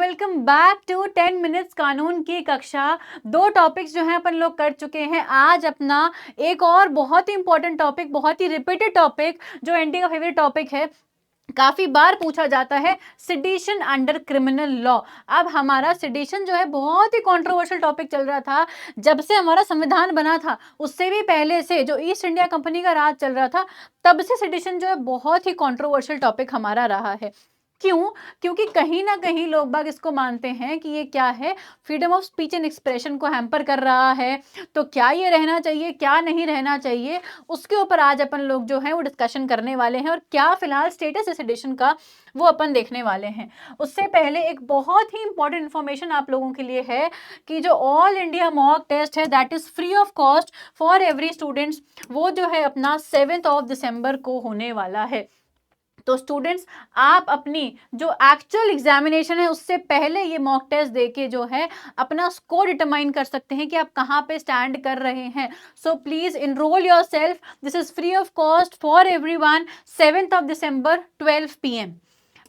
Welcome back to 10 minutes कानून की कक्षा। 2 टॉपिक्स जो हैं अपन लोग कर चुके हैं। आज अपना एक और बहुत ही इंपॉर्टेंट टॉपिक, बहुत ही रिपीटेड टॉपिक, जो एनडी का फेवरेट टॉपिक है, काफी बार पूछा जाता है, सिडिशन अंडर क्रिमिनल लॉ। अब हमारा सिडिशन जो है बहुत ही कंट्रोवर्शियल टॉपिक चल रहा था। जब से हमारा संविधान बना था, उससे भी पहले से जो ईस्ट इंडिया कंपनी का राज चल रहा था, तब से सिडिशन जो है बहुत ही कंट्रोवर्शियल टॉपिक हमारा रहा है। क्यों? क्योंकि कहीं ना कहीं लोग बाग इसको मानते हैं कि ये क्या है, freedom of speech and expression को हैम्पर कर रहा है। तो क्या ये रहना चाहिए, क्या नहीं रहना चाहिए, उसके ऊपर आज अपन लोग जो है वो डिस्कशन करने वाले हैं। और क्या फिलहाल स्टेटस है सिडिशन का, वो अपन देखने वाले हैं। उससे पहले एक बहुत ही इंपॉर्टेंट इंफॉर्मेशन आप लोगों के लिए है कि जो ऑल इंडिया मॉक टेस्ट है, that is free of cost for every students, वो जो है अपना 7 दिसंबर को होने वाला है। तो स्टूडेंट्स, आप अपनी जो एक्चुअल एग्जामिनेशन है उससे पहले ये मॉक टेस्ट देके जो है अपना स्कोर डिटरमाइन कर सकते हैं कि आप कहाँ पे स्टैंड कर रहे हैं। So please enroll yourself, this is free of cost for everyone, 7 December 12 PM।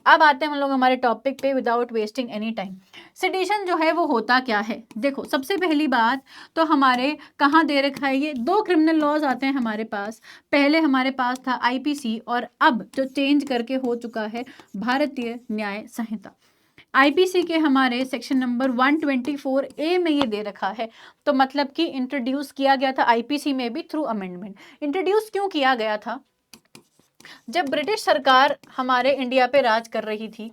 अब आते हैं हम लोग हमारे टॉपिक पे without wasting any time. Sedition जो है वो होता क्या है? देखो, सबसे पहली बात तो हमारे कहाँ दे रखा है, ये 2 क्रिमिनल लॉज आते हैं हमारे पास। पहले हमारे पास था आईपीसी, और अब जो चेंज करके हो चुका है भारतीय न्याय संहिता। आईपीसी के हमारे सेक्शन नंबर 124A में ये दे रखा है। तो मतलब कि इंट्रोड्यूस किया गया था आईपीसी में भी थ्रू अमेंडमेंट। इंट्रोड्यूस क्यों किया गया था? जब ब्रिटिश सरकार हमारे इंडिया पे राज कर रही थी,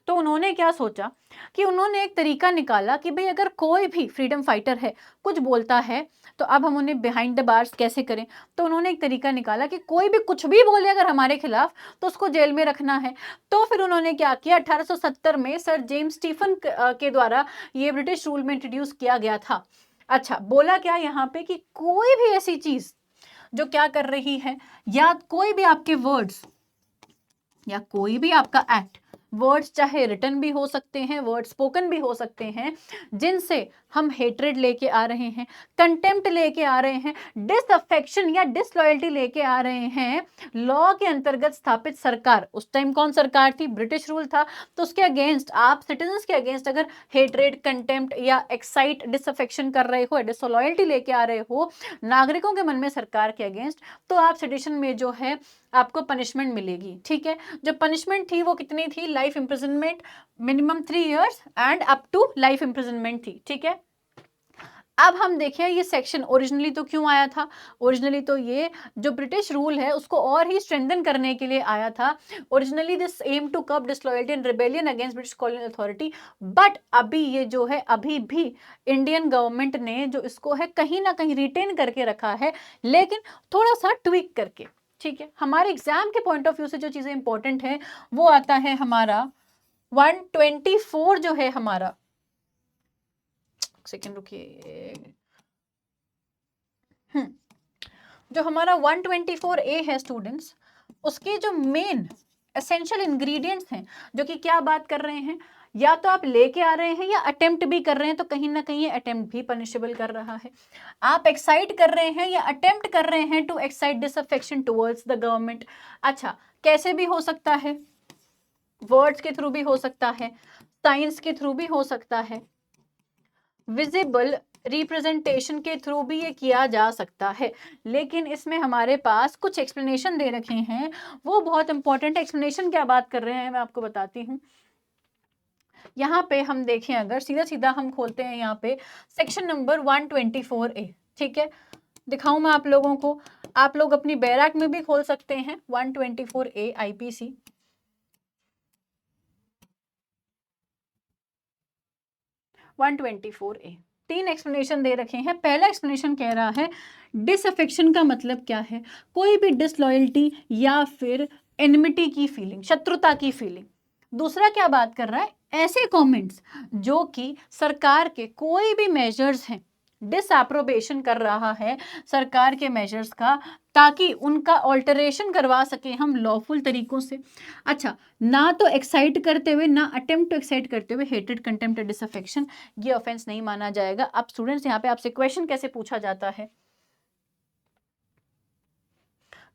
तो उन्होंने क्या सोचा कि उन्होंने एक तरीका निकाला कि भाई अगर कोई भी फ्रीडम फाइटर है, कुछ बोलता है, तो अब हम उन्हें बिहाइंड द बार्स कैसे करें। तो उन्होंने एक तरीका निकाला कि कोई भी कुछ भी बोले अगर हमारे खिलाफ, तो उसको जेल में रखना है। तो फिर उन्होंने क्या किया, 1870 में सर जेम्स स्टीफन के द्वारा ये ब्रिटिश रूल में इंट्रोड्यूस किया गया था। अच्छा, बोला क्या यहाँ पे कि कोई भी ऐसी चीज जो क्या कर रही है, या कोई भी आपके वर्ड्स या कोई भी आपका एक्ट, वर्ड्स चाहे रिटन भी हो सकते हैं, वर्ड स्पोकन भी हो सकते हैं, जिनसे हम हेट्रेड लेके आ रहे हैं, कंटेम्प्ट लेके आ रहे हैं, डिसअफेक्शन या डिसलॉयल्टी लेके आ रहे हैं, लॉ के अंतर्गत स्थापित सरकार, उस टाइम कौन सरकार थी, ब्रिटिश रूल था, तो उसके अगेंस्ट आप सिटीजन्स के अगेंस्ट अगर हेट्रेड, कंटेम्प्ट या एक्साइट, डिसअफेक्शन कर रहे हो, डिसलॉयल्टी लेके आ रहे हो नागरिकों के मन में सरकार के अगेंस्ट, तो आप सिटिजन में जो है आपको पनिशमेंट मिलेगी। ठीक है, जो पनिशमेंट थी वो कितनी थी? Life imprisonment, minimum 3 years and up to life imprisonment थी। ठीक है, अब हम देखें ये सेक्शन ओरिजिनली तो क्यों आया था? ओरिजिनली तो ये जो ब्रिटिश रूल है उसको और ही स्ट्रेंथन करने के लिए आया था। Originally this aim to curb disloyalty and rebellion against British colonial authority, but अभी ये जो है अभी भी इंडियन गवर्नमेंट ने जो इसको है कहीं ना कहीं रिटेन करके रखा है, लेकिन थोड़ा सा ट्विक करके। ठीक है, हमारे एग्जाम के पॉइंट ऑफ व्यू से जो चीजें इंपॉर्टेंट है वो आता है हमारा 124 जो है हमारा, सेकेंड रुकिए, जो हमारा 124A है स्टूडेंट्स, उसके जो मेन एसेंशियल इंग्रेडिएंट्स हैं, जो कि क्या बात कर रहे हैं, या तो आप लेके आ रहे हैं या अटेम्प्ट भी कर रहे हैं, तो कहीं ना कहीं ये अटेम्प्ट भी पनिशेबल कर रहा है। आप एक्साइट कर रहे हैं या अटेम्प्ट कर रहे हैं to excite disaffection towards the government. अच्छा, कैसे भी हो सकता है, वर्ड्स के थ्रू भी हो सकता है, साइंस के थ्रू भी हो सकता है, विजिबल रिप्रेजेंटेशन के थ्रू भी ये किया जा सकता है। लेकिन इसमें हमारे पास कुछ एक्सप्लेनेशन दे रखे हैं, वो बहुत इंपॉर्टेंट एक्सप्लेनेशन क्या बात कर रहे हैं मैं आपको बताती हूँ। यहाँ पे हम देखें, अगर सीधा सीधा हम खोलते हैं यहाँ पे सेक्शन नंबर 124A। ठीक है, दिखाऊं मैं आप लोगों को, आप लोग अपनी बैराक में भी खोल सकते हैं 124A आईपीसी। 124A 3 एक्सप्लेनेशन दे रखे हैं। पहला एक्सप्लेनेशन कह रहा है डिसअफेक्शन का मतलब क्या है, कोई भी डिसलॉयल्टी या फिर एनिमिटी की फीलिंग, शत्रुता की फीलिंग। दूसरा क्या बात कर रहा है, ऐसे कमेंट्स जो कि सरकार के कोई भी मेजर्स हैं, डिसअप्रोबेशन कर रहा है सरकार के मेजर्स का, ताकि उनका ऑल्टरेशन करवा सके हम लॉफुल तरीकों से। अच्छा, ना तो एक्साइट करते हुए, ना अटेम्प्ट टू एक्साइट करते हुए हेटेड, कंटेम्प्ट, डिसअफेक्शन, ये ऑफेंस नहीं माना जाएगा। अब स्टूडेंट्स, यहाँ पे आपसे क्वेश्चन कैसे पूछा जाता है,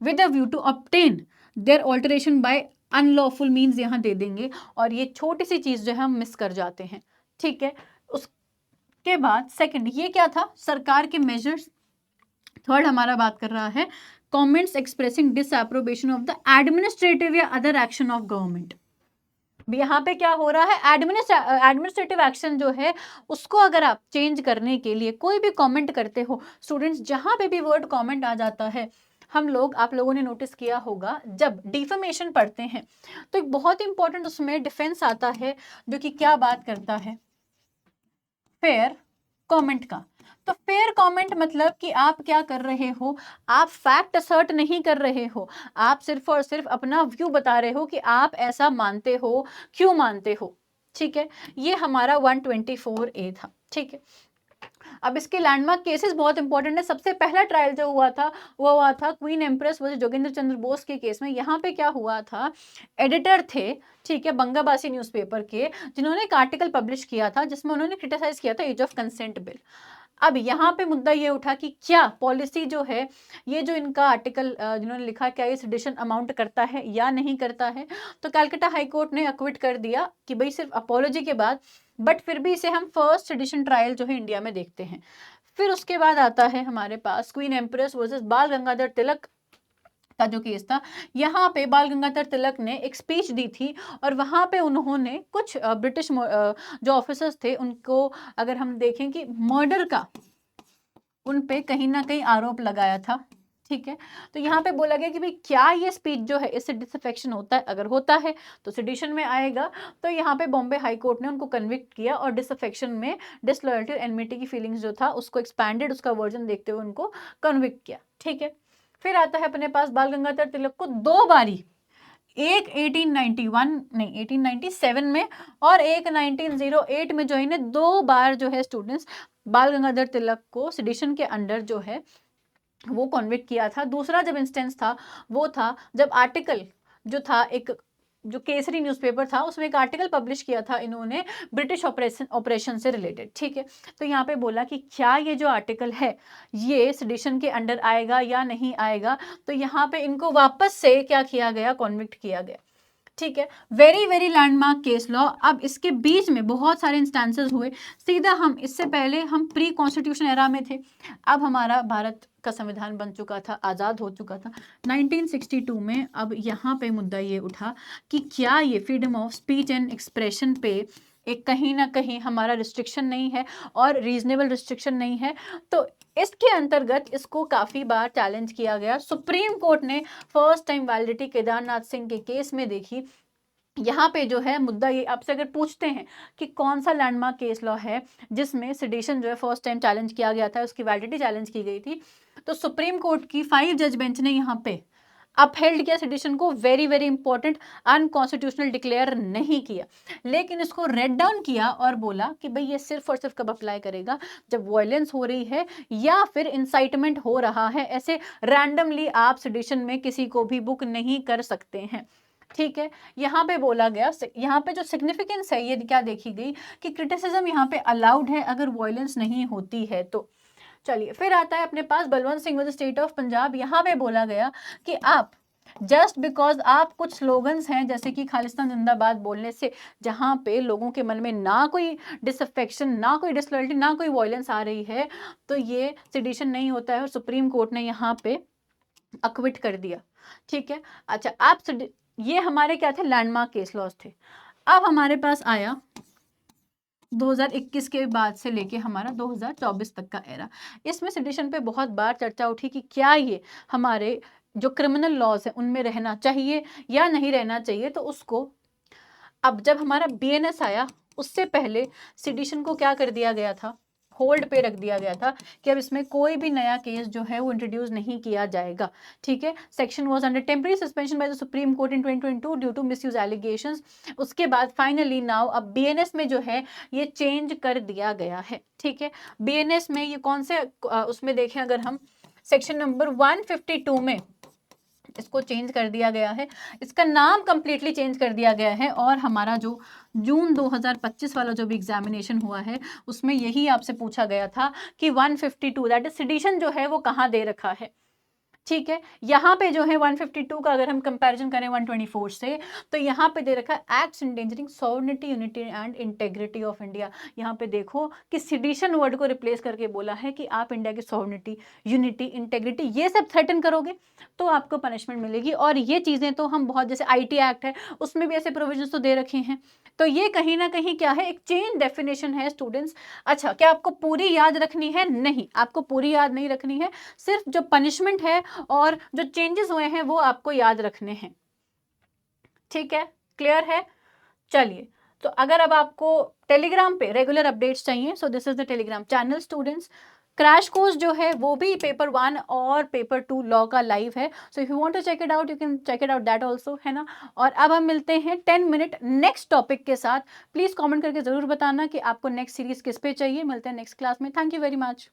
with a view to obtain their alteration by unlawful means यहाँ दे देंगे, और ये छोटी सी चीज़ जो है हम मिस कर जाते हैं, ठीक है। उसके बाद सेकंड ये क्या था, सरकार के मेजर्स। थर्ड हमारा बात कर रहा है comments expressing disapprobation of the administrative या अदर एक्शन ऑफ गवर्नमेंट। यहाँ पे क्या हो रहा है, एडमिनिस्ट्रेटिव एक्शन जो है उसको अगर आप चेंज करने के लिए कोई भी कमेंट करते हो, स्टूडेंट्स जहाँ पे भी वर्ड कमेंट आ जाता है, हम लोग, आप लोगों ने नोटिस किया होगा जब डिफेमेशन पढ़ते हैं तो एक बहुत इंपॉर्टेंट उसमें डिफेंस आता है जो कि क्या बात करता है, फेयर कमेंट का। तो फेयर कमेंट मतलब कि आप क्या कर रहे हो, आप फैक्ट असर्ट नहीं कर रहे हो, आप सिर्फ और सिर्फ अपना व्यू बता रहे हो कि आप ऐसा मानते हो, क्यों मानते हो, ठीक है। ये हमारा 124A था, ठीक है। अब इसके लैंडमार्क केसेस बहुत इंपॉर्टेंट है। सबसे पहला ट्रायल जो हुआ था वो हुआ था queen empress versus Joginder Chandra Bose के केस में। यहाँ पे क्या हुआ था, एडिटर थे, ठीक है, बंगाबासी न्यूज़पेपर के, जिन्होंने एक आर्टिकल पब्लिश किया था जिसमें उन्होंने क्रिटिसाइज किया था एज ऑफ कंसेंट बिल। अब यहाँ पे मुद्दा ये उठा कि क्या पॉलिसी जो है, ये जो इनका आर्टिकल जिन्होंने लिखा, क्या ये सेडिशन अमाउंट करता है या नहीं करता है। तो कलकत्ता हाई कोर्ट ने अक्विट कर दिया कि भाई सिर्फ अपोलॉजी के बाद, बट फिर भी इसे हम फर्स्ट सेडिशन ट्रायल जो है इंडिया में देखते हैं। फिर उसके बाद आता है हमारे पास क्वीन एम्प्रेस वर्सेस बाल गंगाधर तिलक का जो केस था। यहाँ पे बाल गंगाधर तिलक ने एक स्पीच दी थी और वहाँ पे उन्होंने कुछ ब्रिटिश जो ऑफिसर्स थे उनको, अगर हम देखें कि मर्डर का उन पे कहीं ना कहीं आरोप लगाया था, ठीक है। तो यहाँ पे बोला गया कि भाई क्या ये स्पीच जो है इससे डिसअफेक्शन होता है, अगर होता है तो सेडिशन में आएगा। तो यहाँ पे बॉम्बे हाई कोर्ट ने उनको कन्विक्ट किया और डिसअफेक्शन में डिसलॉयल्टी और एनमिटी की फीलिंग्स जो था उसको एक्सपैंडेड, उसका वर्जन देखते हुए उनको कन्विक्ट किया, ठीक है। फिर आता है अपने पास बाल गंगाधर तिलक को दो बारी, एक 1891 नहीं 1897 में और एक 1908 में जो इन्हें दो बार जो है स्टूडेंट्स बाल गंगाधर तिलक को सेडिशन के अंडर जो है वो कॉन्विक्ट किया था। दूसरा जब इंस्टेंस था वो था जब आर्टिकल जो था, एक जो केसरी न्यूज़पेपर था उसमें एक आर्टिकल पब्लिश किया था इन्होंने ब्रिटिश ऑपरेशन से रिलेटेड, ठीक है। तो यहाँ पे बोला कि क्या ये जो आर्टिकल है ये सेडिशन के अंडर आएगा या नहीं आएगा। तो यहाँ पे इनको वापस से क्या किया गया, कॉन्विक्ट किया गया, ठीक है। Very very landmark case law. अब इसके बीच में बहुत सारे इंस्टेंसेस हुए। सीधा हम इससे पहले हम प्री कॉन्स्टिट्यूशन एरा में थे, अब हमारा भारत का संविधान बन चुका था, आज़ाद हो चुका था 1962 में। अब यहाँ पे मुद्दा ये उठा कि क्या ये freedom of speech and expression पे एक कहीं ना कहीं हमारा रिस्ट्रिक्शन नहीं है और रीजनेबल रिस्ट्रिक्शन नहीं है। तो इसके अंतर्गत इसको काफ़ी बार चैलेंज किया गया। सुप्रीम कोर्ट ने first time validity Kedarnath Singh के केस में देखी। यहाँ पे जो है मुद्दा ये, आपसे अगर पूछते हैं कि कौन सा लैंडमार्क केस लॉ है जिसमें सेडिशन जो है फर्स्ट टाइम चैलेंज किया गया था, उसकी वैलिडिटी चैलेंज की गई थी, तो सुप्रीम कोर्ट की 5 जज बेंच ने यहाँ पे अपहेल्ड किया सेडिशन को। Very very important, unconstitutional declare नहीं किया, लेकिन इसको रेड डाउन किया और बोला कि भाई ये सिर्फ और सिर्फ कब अप्लाई करेगा, जब वायलेंस हो रही है या फिर इंसाइटमेंट हो रहा है। ऐसे रैंडमली आप सेडिशन में किसी को भी बुक नहीं कर सकते हैं, ठीक है। यहाँ पे बोला गया, यहाँ पे जो सिग्निफिकेंस है ये क्या देखी गई कि क्रिटिसिज्म यहाँ पे अलाउड है अगर वायलेंस नहीं होती है तो। चलिए फिर आता है अपने पास Balwant Singh with state of Punjab. यहाँ पे बोला गया कि आप जस्ट बिकॉज आप कुछ स्लोगन्स हैं जैसे कि खालिस्तान जिंदाबाद बोलने से जहाँ पे लोगों के मन में ना कोई डिसअफेक्शन, ना कोई डिसलॉयल्टी, ना कोई वायलेंस आ रही है, तो ये सेडिशन नहीं होता है और सुप्रीम कोर्ट ने यहाँ पे अक्विट कर दिया, ठीक है। अच्छा, आप ये हमारे क्या थे, लैंडमार्क केस लॉस थे। अब हमारे पास आया 2021 के बाद से लेके हमारा 2024 तक का एरा। इसमें सेडिशन पे बहुत बार चर्चा उठी कि क्या ये हमारे जो क्रिमिनल लॉज है उनमें रहना चाहिए या नहीं रहना चाहिए। तो उसको, अब जब हमारा बीएनएस आया उससे पहले सेडिशन को क्या कर दिया गया था, होल्ड पे रख दिया गया था कि अब इसमें कोई भी नया केस जो है वो इंट्रोड्यूस नहीं किया जाएगा, ठीक है। Section was under temporary suspension by the Supreme Court in 2022 due to misuse allegations. उसके बाद फाइनली नाउ अब बीएनएस में जो है ये चेंज कर दिया गया है, ठीक है। बीएनएस में ये कौन से उसमें देखें अगर हम सेक्शन नंबर 152 में इसको चेंज कर दिया गया है, इसका नाम कंप्लीटली चेंज कर दिया गया है। और हमारा जो जून 2025 वाला जो भी एग्जामिनेशन हुआ है उसमें यही आपसे पूछा गया था कि 152 दैट इज सेडिशन जो है वो कहाँ दे रखा है, ठीक है, यहाँ पे जो है 152 का अगर हम कंपैरिजन करें 124 से, तो यहाँ पे दे रखा है acts endangering sovereignty, unity and integrity of India. यहाँ पे देखो कि सेडिशन वर्ड को रिप्लेस करके बोला है कि आप इंडिया की सॉवरेनिटी, यूनिटी, इंटेग्रिटी ये सब थ्रेटन करोगे तो आपको पनिशमेंट मिलेगी। और ये चीज़ें तो हम बहुत, जैसे आईटी एक्ट है उसमें भी ऐसे प्रोविजंस तो दे रखे हैं। तो ये कहीं ना कहीं क्या है, एक चेन डेफिनेशन है स्टूडेंट्स। अच्छा, क्या आपको पूरी याद रखनी है? नहीं, आपको पूरी याद नहीं रखनी है, सिर्फ जो पनिशमेंट है और जो चेंजेस हुए हैं वो आपको याद रखने हैं। ठीक है, क्लियर है? चलिए, तो अगर अब आपको टेलीग्राम पे रेगुलर अपडेट्स चाहिए, so this is the Telegram channel students. Crash course जो है वो भी पेपर 1 और पेपर 2 लॉ का लाइव है, so if you want to check it out you can check it out that also, है ना। और अब हम मिलते हैं 10 मिनट नेक्स्ट टॉपिक के साथ। प्लीज कमेंट करके जरूर बताना कि आपको नेक्स्ट सीरीज किस पे चाहिए। मिलते हैं नेक्स्ट क्लास में। Thank you very much.